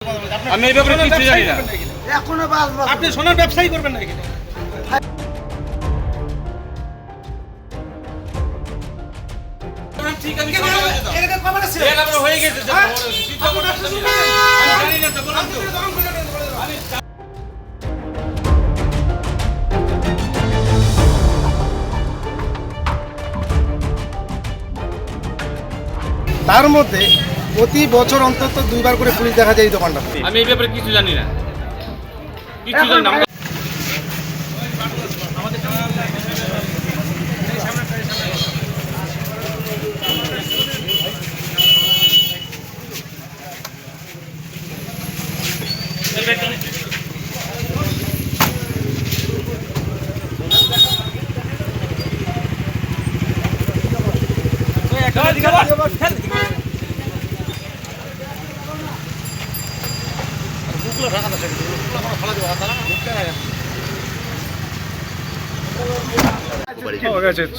আমি এই ব্যাপারে কিছু জানি না। এখনো বাস বাস আপনি সোনার ব্যবসায়ী করবেন না এখানে? ঠিক আছে, এখানে খবর আছে? হয়ে গেছে। আপনি ব্যবসা শুরু করবেন? আমি জানি না তো, বলুন তো। আপনি গরম করে দেন, বলে দাও। তার মধ্যে প্রতি বছর অন্তত দুইবার করে পুলিশ দেখা যায় এই দোকানটা। আমি এই ব্যাপারে কিছু জানি না, কিছু জানি না।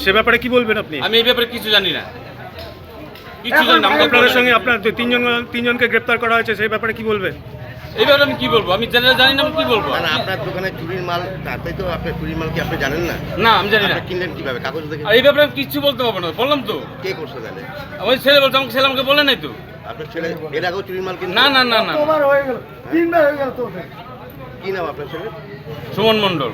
সে ব্যাপারে কি বলবেন আপনি? আমি এই ব্যাপারে কিছু জানি না, কিছু জানি না। আপনাদের সঙ্গে আপনার তিনজনকে গ্রেপ্তার করা হয়েছে, সেই ব্যাপারে কি বলবেন? এই ব্যাপারে আমি কি বলবো? আমি জানি না, আমি কি বলবো? না, আপনার দোকানে চুরির মাল, তাই তো আপনার চুরির মাল কি আপনি জানেন না? না, আমি জানি না। আপনি কিনলেন কিভাবে? কাগজ দেখে? আর এই ব্যাপারে আমি কিচ্ছু বলতে পারবো না, বললাম তো। কে করছে তাহলে? আমার ছেলে বলছে, আমাকে ছেলে আমাকে বলে নাই তো। আপনার ছেলে এর আগেও চুরির মাল কিনছে? না না না না, তোমার হয়ে গেল, তিনবার হয়ে গেল তো। কি নাম আপনার ছেলে? সুমন মণ্ডল।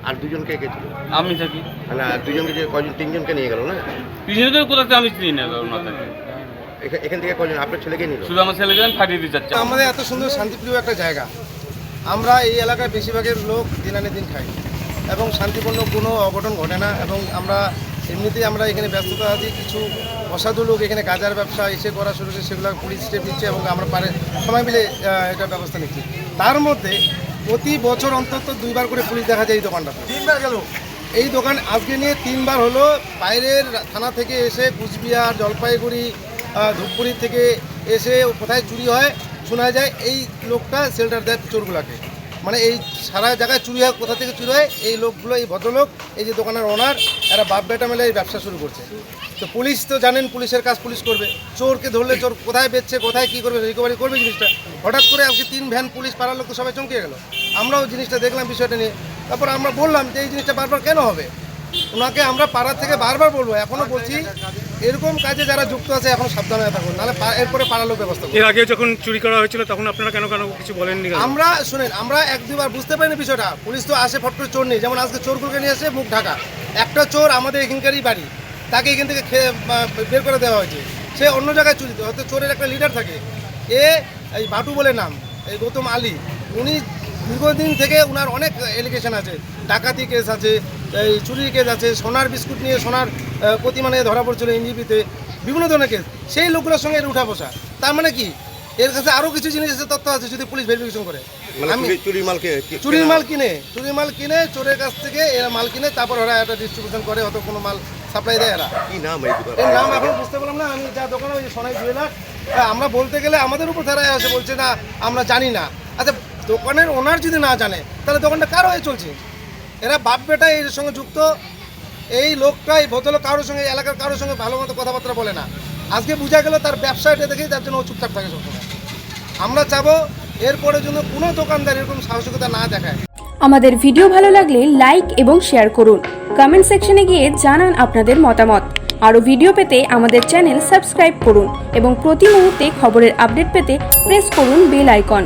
আর দুজন কে কে ছিল? আমি থাকি। না, দুজনকে যে কয়জন, তিনজনকে নিয়ে গেল না? পিছনে কোথাতে আমি চিনি না, না থাকি। এখান থেকে কয়জন আপনার ছেলেকে নিল? শুধু আমার ছেলেকে আমি ফাটিয়ে দিতে চাচ্ছি। আমাদের এত সুন্দর শান্তিপ্রিয় একটা জায়গা, আমরা এই এলাকার বেশিরভাগের লোক দিন আনে দিন খাই এবং শান্তিপূর্ণ কোনো অঘটন ঘটে না। এবং আমরা এমনিতেই আমরা এখানে ব্যস্ততা আছি। কিছু অসাধু লোক এখানে গাঁজার ব্যবসা এসে করা শুরু করে, সেগুলো পুলিশ স্টেপ নিচ্ছে এবং আমরা সবাই মিলে এটা ব্যবস্থা নিচ্ছি। তার মধ্যে প্রতি বছর অন্তত দুইবার করে পুলিশ দেখা যায় এই দোকানটা। তিনবার গেল এই দোকান, আজকে নিয়ে তিনবার হলো। বাইরের থানা থেকে এসে কুচবিহার, জলপাইগুড়ি, ধূপগুড়ি থেকে এসে কোথায় চুরি হয় শোনা যায়, এই লোকটা শেল্টার দেয় চোরগুলাকে। মানে এই সারা জায়গায় চুরি হয়, কোথা থেকে চুরি হয় এই লোকগুলো, এই ভদ্রলোক, এই যে দোকানের ওনার, এরা বাপ বেটা মেলে এই ব্যবসা শুরু করছে। তো পুলিশ তো জানেন, পুলিশের কাজ পুলিশ করবে। চোরকে ধরলে চোর কোথায় বেচছে, কোথায় কী করবে, রিকভারি করবে জিনিসটা। হঠাৎ করে আজকে 3 ভ্যান পুলিশ, পাড়ার লোক তো সবাই চমকে গেল। আমরাও জিনিসটা দেখলাম, বিষয়টা নিয়ে। তারপর আমরা বললাম যে এই জিনিসটা বারবার কেন হবে। ওনাকে আমরা পাড়া থেকে বারবার বলবো, এখনও বলছি এরকম কাজে যারা যুক্ত আছে এখন সাবধান হয়ে থাকুন, নাহলে এরপরে পাড়ার লোক ব্যবস্থা করবে। এর আগে যখন চুরি করা হয়েছিল তখন আপনারা কেন কিছু বলেননি? আমরা শুনেন, আমরা 1-2বার বুঝতে পারিনি বিষয়টা। পুলিশ তো আসে ফট করে চোর নেই, যেমন আজকে চোরগুলোকে নিয়ে আসে মুখ ঢাকা। একটা চোর আমাদের এখানকারই বাড়ি, তাকে এখান থেকে বের করে দেওয়া হয়েছে। সে অন্য জায়গায় চুরি, হয়তো চোরের একটা লিডার থাকে, এই বাটু বলে নাম, এই গৌতম আলী। উনি দীর্ঘদিন থেকে উনার অনেক এলিগেশন আছে, ডাকাতি কেস আছে, এই চুরির কেস আছে, সোনার বিস্কুট নিয়ে সোনার প্রতিমা নিয়ে ধরা পড়ছিল এনজিপিতে, বিভিন্ন ধরনের কেস। সেই লোকগুলোর সঙ্গে এর উঠা বসা। তার মানে কি, এর কাছে আরও কিছু জিনিস আছে, তথ্য আছে, যদি পুলিশ ভেরিফিকেশন করে। আমি চুরির মাল কিনে চোরের কাছ থেকে এরা মাল কিনে, তারপর ওরা একটা ডিস্ট্রিবিউশন করে, হয়তো কোনো মাল সাপ্লাই দেয় এরা। কি নাম এই দোকান? এর নাম এখন বুঝতে পারলাম না। আমি যা দোকানে, ওই সোনাই জুয়েলার, আমরা বলতে গেলে আমাদের উপর ধারায় আসে, বলছে না আমরা জানি না। আচ্ছা, দোকানের ওনার যদি না জানে তাহলে দোকানটা কার হয়ে চলছে? এরা বাপ বেটা এর সঙ্গে যুক্ত। এই লোকটা, এই ভদ্রলোক কারোর সঙ্গে, এলাকার কারোর সঙ্গে ভালো মতো কথাবার্তা বলে না। আজকে বোঝা গেল তার ব্যবসাটা দেখেই তার জন্য ও চুপচাপ থাকে সবসময়। আমরা চাবো এরপরে জন্য কোনো দোকানদার এরকম সাহসিকতা না দেখায়। আমাদের ভিডিও ভালো লাগলে লাইক এবং শেয়ার করুন। কমেন্ট সেকশনে গিয়ে জানান আপনাদের মতামত। আরও ভিডিও পেতে আমাদের চ্যানেল সাবস্ক্রাইব করুন এবং প্রতি মুহূর্তে খবরের আপডেট পেতে প্রেস করুন বেল আইকন।